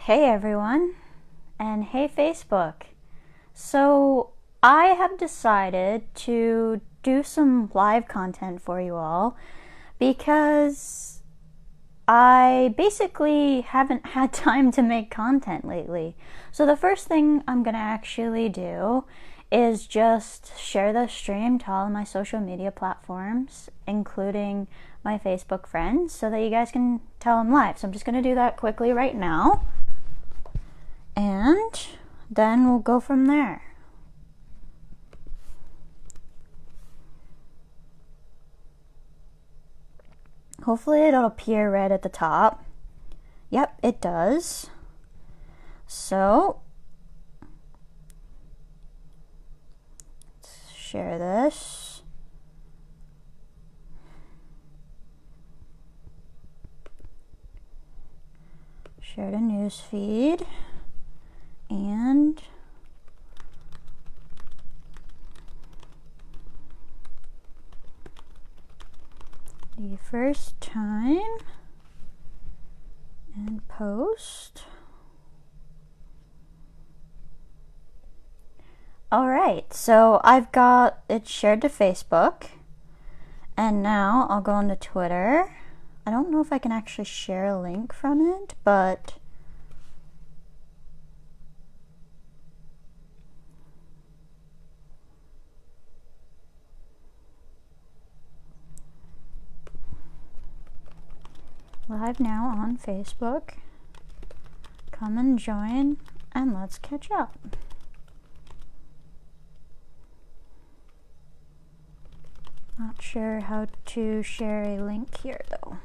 Hey everyone, and hey Facebook. So, I have decided to do some live content for you all because I basically haven't had time to make content lately. So, the first thing I'm gonna actually do is just share the stream to all of my social media platforms, including my Facebook friends, so that you guys can tell them live. So, I'm just gonna do that quickly right now. And then we'll go from there. Hopefully it'll appear right at the top. Yep, it does. So, let's share this. Share the news feed. And the first time and post. Alright, so I've got it shared to Facebook, and now I'll go on to Twitter. I don't know if I can actually share a link from it, but live now on Facebook. Come and join and let's catch up. Not sure how to share a link here though.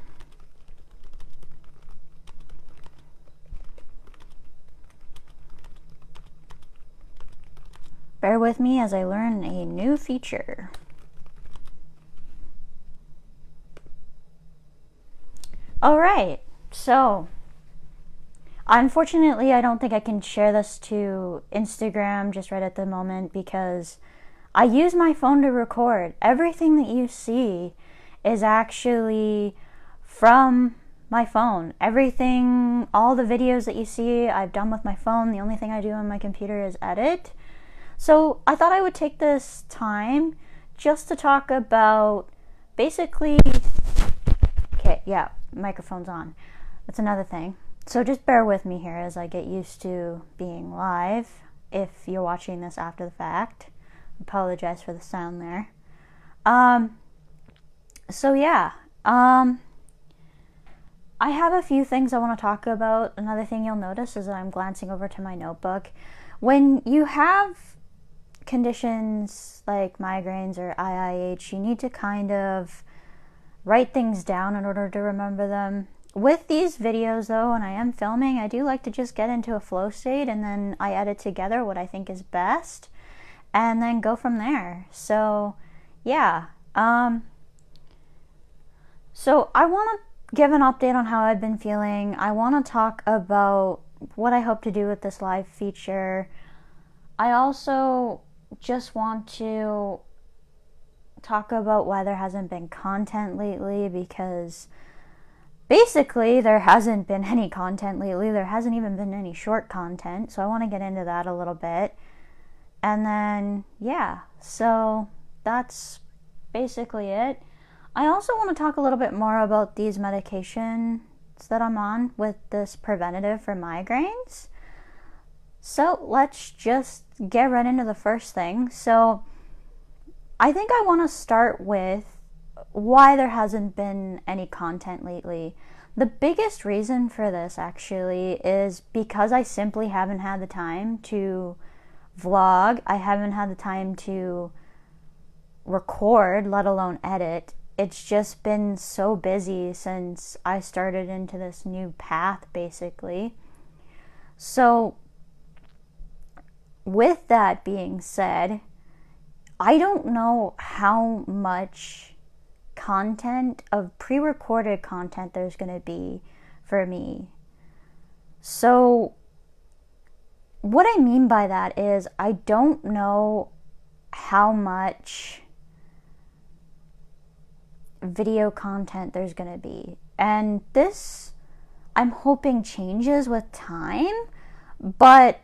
Bear with me as I learn a new feature. Alright, so unfortunately I don't think I can share this to Instagram just right at the moment because I use my phone to record. Everything that you see is actually from my phone. Everything, all the videos that you see I've done with my phone. The only thing I do on my computer is edit. So I thought I would take this time just to talk about basically, okay, yeah, microphone's on. That's another thing. So just bear with me here as I get used to being live. If you're watching this after the fact, apologize for the sound there. So yeah, I have a few things I want to talk about. Another thing you'll notice is that I'm glancing over to my notebook. When you have conditions like migraines or IIH, you need to kind of write things down in order to remember them. With these videos though, when I am filming, I do like to just get into a flow state and then I edit together what I think is best and then go from there. So yeah, so I want to give an update on how I've been feeling. I want to talk about what I hope to do with this live feature. I also just want to talk about why there hasn't been content lately, because basically there hasn't been any content lately. There hasn't even been any short content, so I want to get into that a little bit. And then yeah, so that's basically it. I also want to talk a little bit more about these medications that I'm on with this preventative for migraines. So let's just get right into the first thing. So I think I want to start with why there hasn't been any content lately. The biggest reason for this actually is because I simply haven't had the time to vlog. I haven't had the time to record, let alone edit. It's just been so busy since I started into this new path basically. So with that being said, I don't know how much content of pre-recorded content there's going to be for me. So what I mean by that is I don't know how much video content there's going to be. And this, I'm hoping changes with time, but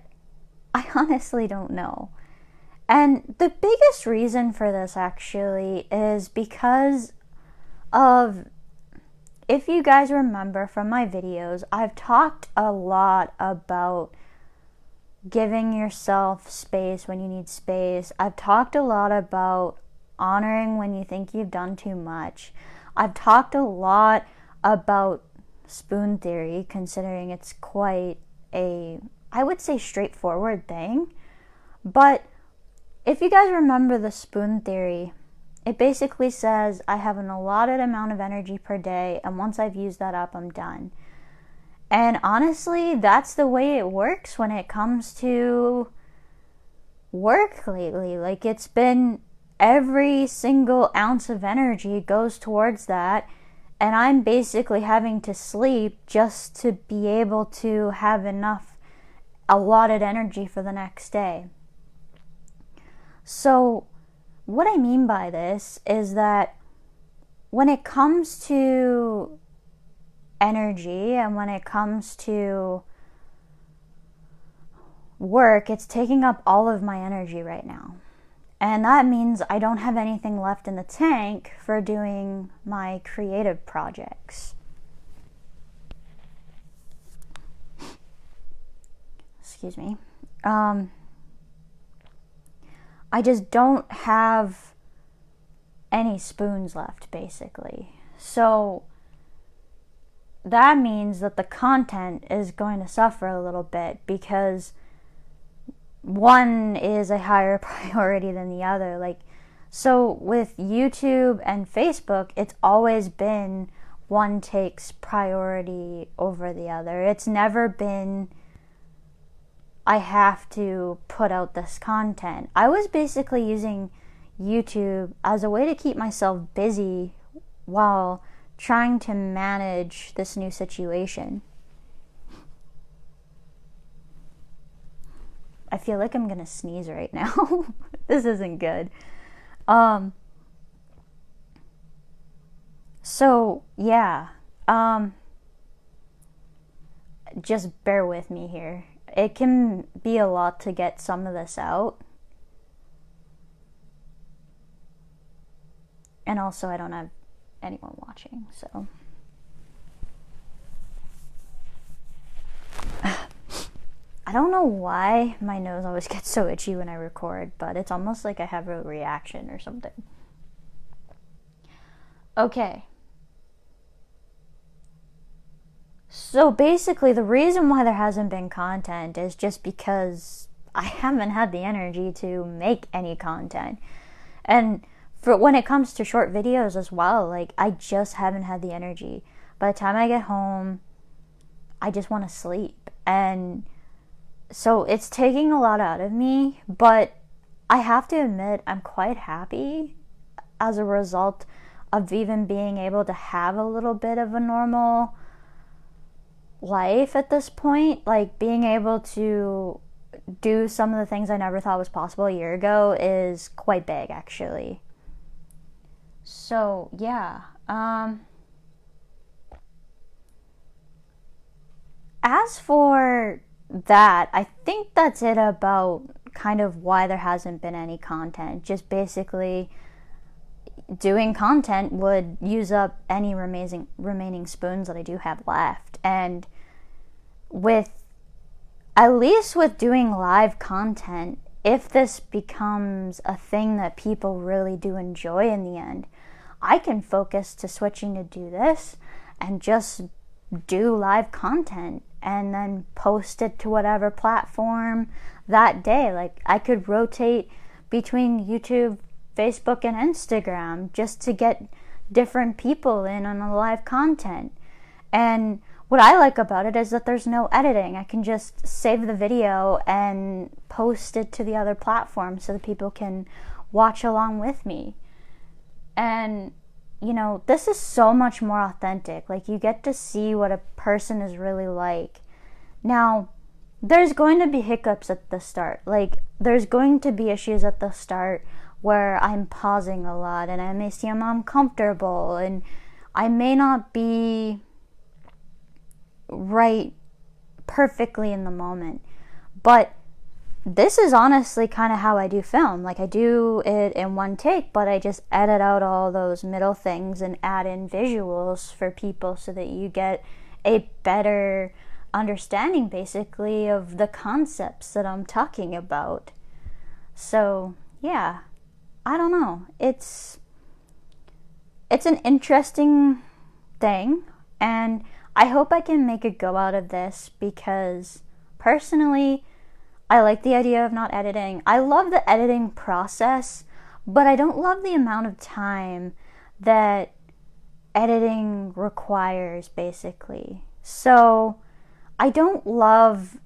I honestly don't know. And the biggest reason for this actually is because of, if you guys remember from my videos, I've talked a lot about giving yourself space when you need space. I've talked a lot about honoring when you think you've done too much. I've talked a lot about spoon theory, considering it's quite a, I would say, straightforward thing. But if you guys remember the spoon theory, it basically says I have an allotted amount of energy per day, and once I've used that up, I'm done. And honestly, that's the way it works when it comes to work lately. Like, it's been every single ounce of energy goes towards that, and I'm basically having to sleep just to be able to have enough allotted energy for the next day. So what I mean by this is that when it comes to energy and when it comes to work, it's taking up all of my energy right now. And that means I don't have anything left in the tank for doing my creative projects. Excuse me. I just don't have any spoons left, basically. So that means that the content is going to suffer a little bit, because one is a higher priority than the other. Like, so with YouTube and Facebook, it's always been one takes priority over the other. It's never been, I have to put out this content. I was basically using YouTube as a way to keep myself busy while trying to manage this new situation. I feel like I'm gonna sneeze right now. This isn't good. So yeah, just bear with me here. It can be a lot to get some of this out. And also, I don't have anyone watching, so. I don't know why my nose always gets so itchy when I record, but it's almost like I have a reaction or something. Okay. So basically, the reason why there hasn't been content is just because I haven't had the energy to make any content. And for when it comes to short videos as well, like, I just haven't had the energy. By the time I get home, I just want to sleep. And so it's taking a lot out of me, but I have to admit I'm quite happy as a result of even being able to have a little bit of a normal life at this point. Like, being able to do some of the things I never thought was possible a year ago is quite big, actually. So yeah, as for that, I think that's it about kind of why there hasn't been any content. Just basically, doing content would use up any remaining spoons that I do have left. And at least with doing live content, if this becomes a thing that people really do enjoy in the end, I can focus to switching to do this and just do live content and then post it to whatever platform that day. Like, I could rotate between YouTube, Facebook, and Instagram just to get different people in on the live content. And what I like about it is that there's no editing. I can just save the video and post it to the other platforms so that people can watch along with me. And, you know, this is so much more authentic. Like, you get to see what a person is really like. Now, there's going to be hiccups at the start. Like, there's going to be issues at the start where I'm pausing a lot and I may seem uncomfortable and I may not be right perfectly in the moment. But this is honestly kind of how I do film. Like, I do it in one take, but I just edit out all those middle things and add in visuals for people so that you get a better understanding, basically, of the concepts that I'm talking about. So, yeah, I don't know. It's an interesting thing, and I hope I can make a go out of this, because personally, I like the idea of not editing. I love the editing process, but I don't love the amount of time that editing requires, basically. So I don't love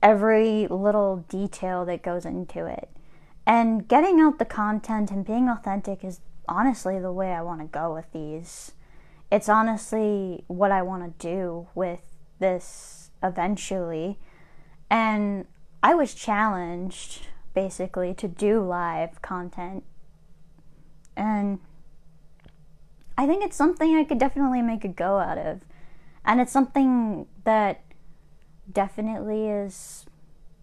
every little detail that goes into it. And getting out the content and being authentic is honestly the way I want to go with these. It's honestly what I want to do with this eventually. And I was challenged, basically, to do live content. And I think it's something I could definitely make a go out of. And it's something that definitely is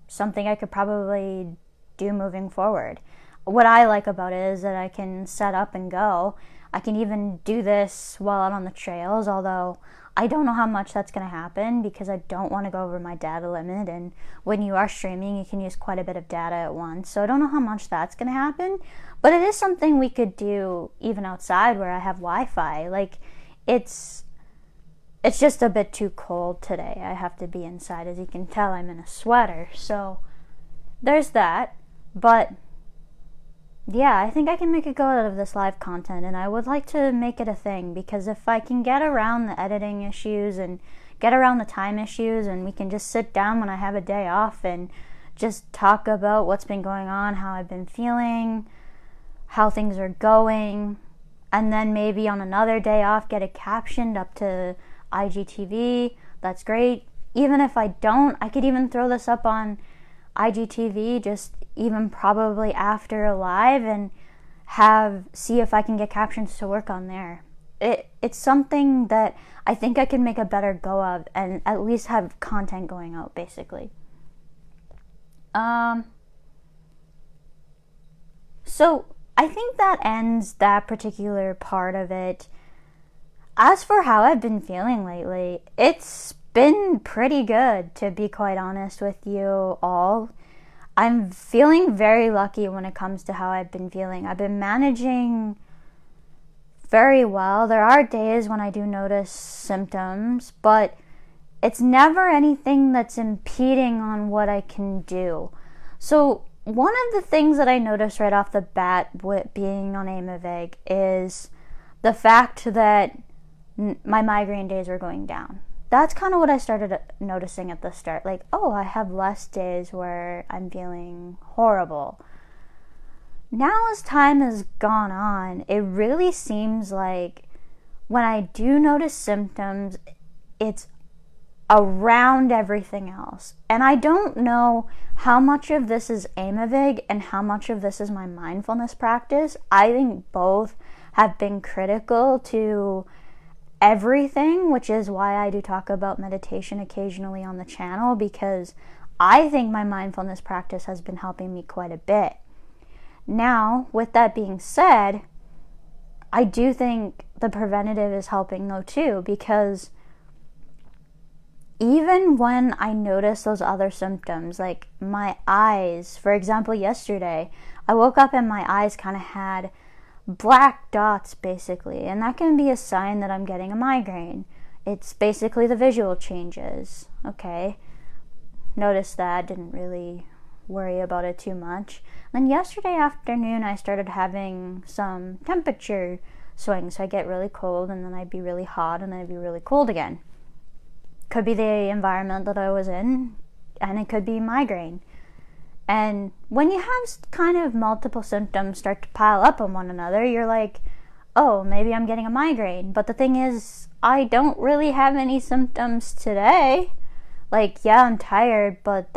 something I could probably do moving forward. What I like about it is that I can set up and go. I can even do this while I'm on the trails, although I don't know how much that's going to happen, because I don't want to go over my data limit, and when you are streaming, you can use quite a bit of data at once, so I don't know how much that's going to happen, but it is something we could do even outside where I have Wi-Fi. Like, it's just a bit too cold today. I have to be inside. As you can tell, I'm in a sweater, so there's that. But yeah, I think I can make a go out of this live content, and I would like to make it a thing, because if I can get around the editing issues and get around the time issues, and we can just sit down when I have a day off and just talk about what's been going on, how I've been feeling, how things are going, and then maybe on another day off get it captioned up to IGTV, that's great. Even if I don't, I could even throw this up on IGTV, just even probably after a live, and see if I can get captions to work on there. It's something that I think I can make a better go of, and at least have content going out, basically. So I think that ends that particular part of it. As for how I've been feeling lately, it's been pretty good, to be quite honest with you all. I'm feeling very lucky when it comes to how I've been feeling. I've been managing very well. There are days when I do notice symptoms, but it's never anything that's impeding on what I can do. So one of the things that I noticed right off the bat with being on Aimovig is the fact that my migraine days were going down. That's kind of what I started noticing at the start. Like, oh, I have less days where I'm feeling horrible. Now, as time has gone on, it really seems like when I do notice symptoms, it's around everything else. And I don't know how much of this is Aimovig and how much of this is my mindfulness practice. I think both have been critical to everything, which is why I do talk about meditation occasionally on the channel, because I think my mindfulness practice has been helping me quite a bit. Now, with that being said, I do think the preventative is helping though too, because even when I notice those other symptoms, like my eyes, for example, yesterday, I woke up and my eyes kind of had black dots, basically, and that can be a sign that I'm getting a migraine. It's basically the visual changes. Okay, noticed that, didn't really worry about it too much. Then yesterday afternoon I started having some temperature swings, so I get really cold and then I'd be really hot and then I'd be really cold again. Could be the environment that I was in, and it could be migraine. And when you have kind of multiple symptoms start to pile up on one another, you're like, oh, maybe I'm getting a migraine. But the thing is, I don't really have any symptoms today. Like, yeah, I'm tired, but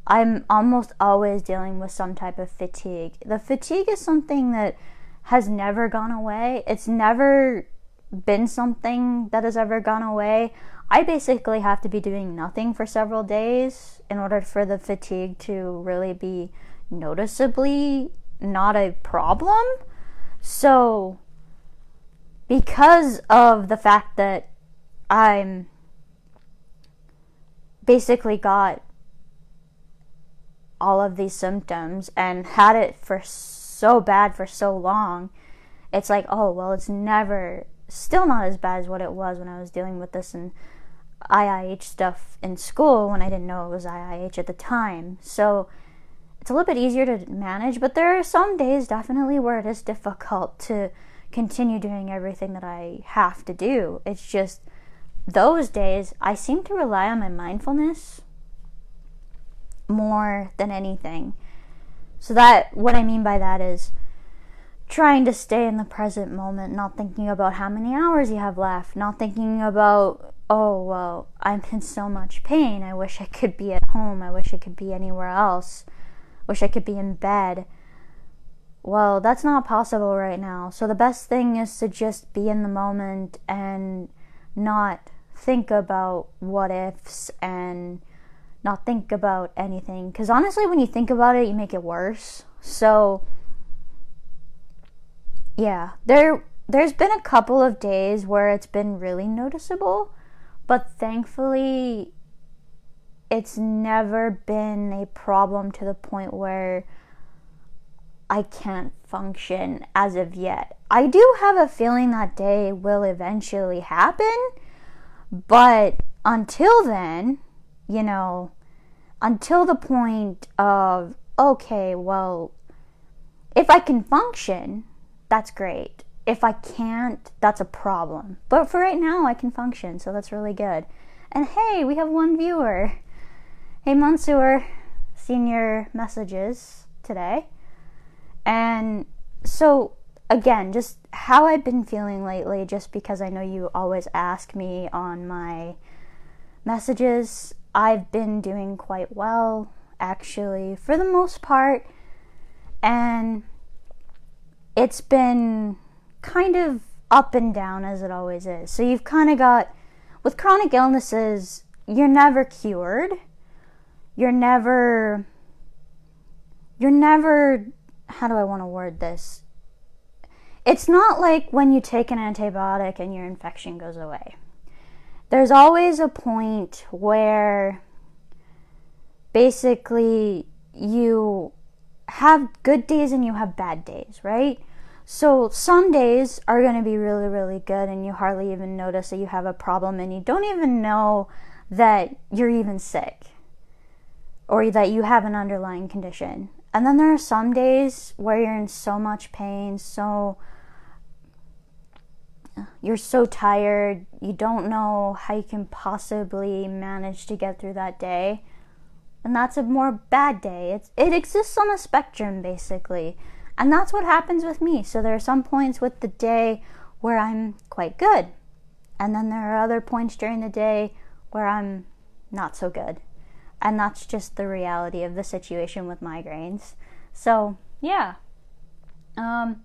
I'm almost always dealing with some type of fatigue. The fatigue is something that has never gone away. It's never been something that has ever gone away. I basically have to be doing nothing for several days in order for the fatigue to really be noticeably not a problem. So, because of the fact that I'm basically got all of these symptoms and had it for so bad for so long, it's like, oh, well, it's still not as bad as what it was when I was dealing with this and IIH stuff in school when I didn't know it was IIH at the time. So it's a little bit easier to manage, but there are some days definitely where it is difficult to continue doing everything that I have to do. It's just those days I seem to rely on my mindfulness more than anything. So that, what I mean by that is trying to stay in the present moment, not thinking about how many hours you have left, not thinking about, oh, well, I'm in so much pain, I wish I could be at home, I wish I could be anywhere else, wish I could be in bed. Well, that's not possible right now. So the best thing is to just be in the moment and not think about what ifs and not think about anything. Because honestly, when you think about it, you make it worse. So yeah, there's been a couple of days where it's been really noticeable, but thankfully it's never been a problem to the point where I can't function as of yet. I do have a feeling that day will eventually happen, but until then, until the point of, okay, well, if I can function, that's great. If I can't, that's a problem. But for right now, I can function, so that's really good. And hey, we have one viewer. Hey, Mansoor, seen your messages today. And so, again, just how I've been feeling lately, just because I know you always ask me on my messages, I've been doing quite well, actually, for the most part. And it's been kind of up and down, as it always is. So you've kind of got, with chronic illnesses, you're never cured. You're never, how do I want to word this? It's not like when you take an antibiotic and your infection goes away. There's always a point where basically you have good days and you have bad days, right? So some days are going to be really, really good and you hardly even notice that you have a problem and you don't even know that you're even sick or that you have an underlying condition. And then there are some days where you're in so much pain, you're so tired, you don't know how you can possibly manage to get through that day. And that's a more bad day. It exists on a spectrum, basically. And that's what happens with me. So there are some points with the day where I'm quite good. And then there are other points during the day where I'm not so good. And that's just the reality of the situation with migraines. So, yeah. I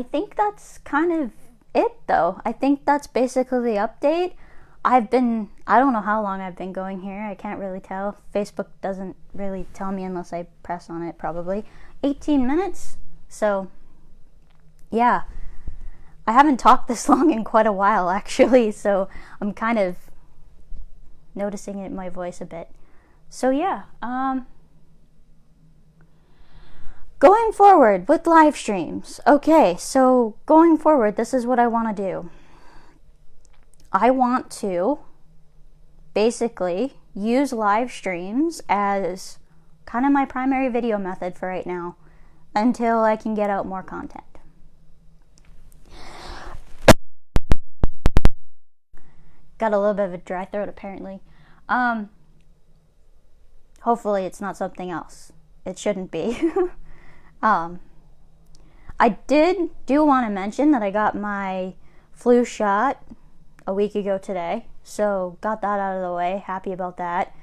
think that's kind of it, though. I think that's basically the update. I don't know how long I've been going here. I can't really tell. Facebook doesn't really tell me unless I press on it, probably. 18 minutes. So, yeah. I haven't talked this long in quite a while, actually. So, I'm kind of noticing it in my voice a bit. So, yeah. Going forward with live streams. Okay, so going forward, this is what I want to do. I want to basically use live streams as kind of my primary video method for right now until I can get out more content. Got a little bit of a dry throat, apparently. Hopefully it's not something else. It shouldn't be. I do want to mention that I got my flu shot a week ago today, so got that out of the way. Happy about that.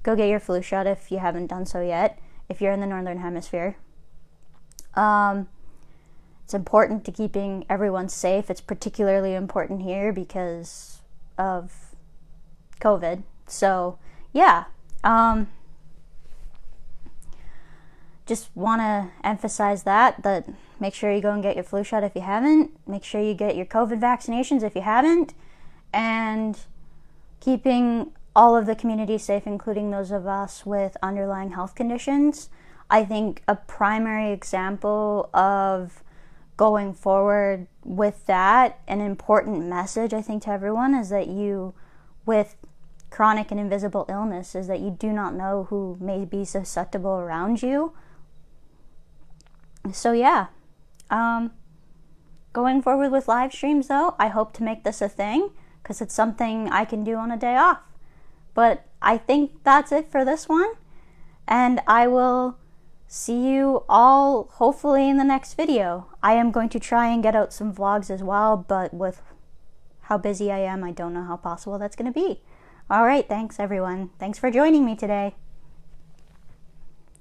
Go get your flu shot if you haven't done so yet, if you're in the northern hemisphere. It's important to keeping everyone safe. It's particularly important here because of COVID. So, yeah. Just want to emphasize that make sure you go and get your flu shot if you haven't. Make sure you get your COVID vaccinations if you haven't. And keeping all of the community safe, including those of us with underlying health conditions. I think a primary example of going forward with that, an important message I think to everyone, is that you, with chronic and invisible illness, is that you do not know who may be susceptible around you. So yeah, going forward with live streams though, I hope to make this a thing because it's something I can do on a day off. But I think that's it for this one, and I will see you all hopefully in the next video. I am going to try and get out some vlogs as well, but with how busy I am, I don't know how possible that's going to be. All right, thanks everyone. Thanks for joining me today.